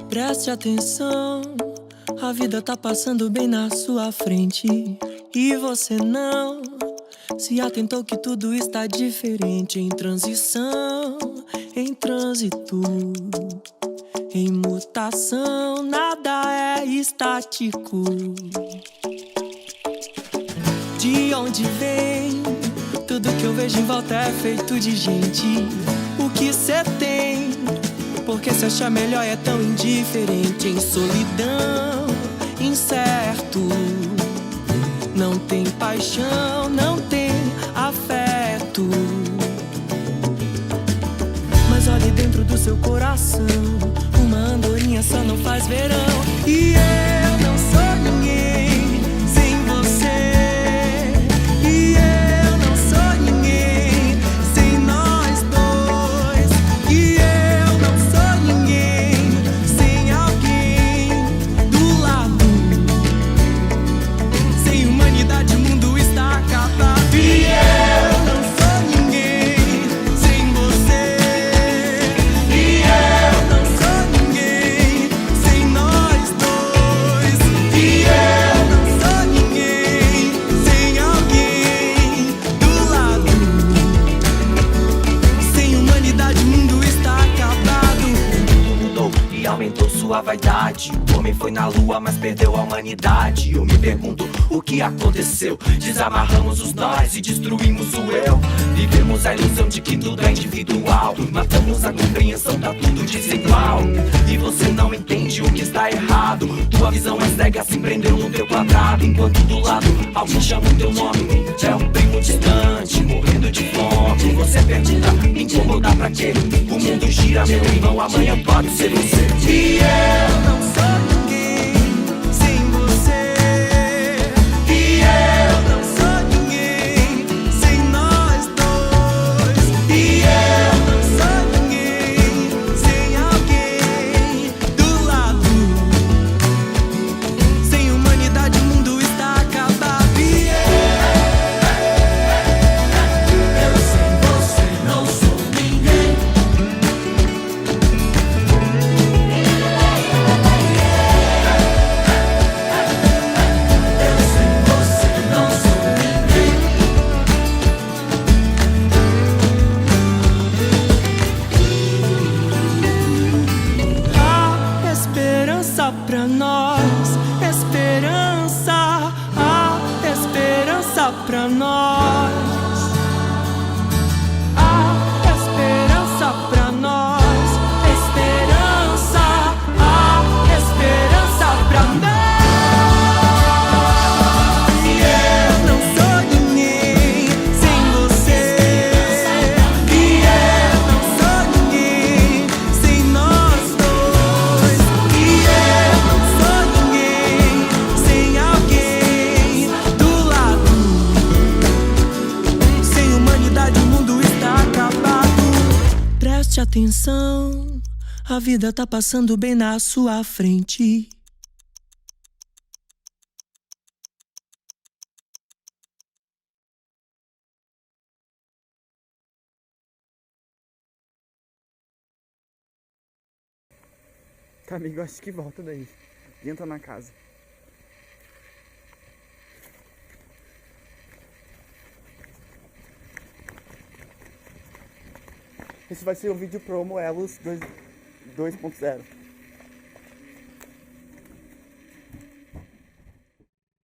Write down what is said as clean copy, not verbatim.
Preste atenção, a vida tá passando bem na sua frente e você não se atentou que tudo está diferente, em transição, em trânsito, em mutação, nada é estático. De onde vem? Tudo que eu vejo em volta é feito de gente. O que cê tem? Porque se achar melhor é tão indiferente, em solidão, incerto. Não tem paixão, não tem afeto. Mas olhe dentro do seu coração, uma andorinha só não faz verão. E eu não sou ninguém sem você. E eu não sou ninguém sem nós dois. E eu não sou ninguém sem alguém do lado. Sem humanidade o mundo está acabado. E eu não sou ninguém sem você. E eu não sou ninguém sem nós dois. E eu não sou ninguém sem alguém do lado. Sem humanidade o mundo está acabado. Mudou e aumentou sua vaidade. O homem foi na lua, mas perdeu a humanidade. Eu me pergunto o que aconteceu. Desamarramos os nós e destruímos o eu. Vivemos a ilusão de que tudo é individual. Matamos a compreensão, tá tudo desigual. E você não entende o que está errado. Tua visão é cega, se prendeu no teu quadrado. Enquanto do lado alguém chama o teu nome. É um primo distante, morrendo de fome. Você pergunta, me incomodar pra quê? O mundo gira, meu irmão, amanhã pode ser você. E eu não sou ninguém sem você. E eu não sou ninguém sem nós dois. E eu não sou ninguém sem alguém do lado. Sem humanidade o mundo está acabado. E eu sem você não sou ninguém. Há esperança pra nós, esperança, há esperança pra nós. Há esperança pra nós, esperança, há esperança pra nós. E eu não sou ninguém sem você. E eu não sou ninguém sem nós dois. E eu não sou ninguém sem alguém do lado. Sem humanidade o mundo está acabado. Preste atenção, a vida tá passando bem na sua frente. Tá, amigo, acho que volta daí. Entra na casa. Esse vai ser o vídeo promo Elos 2.0.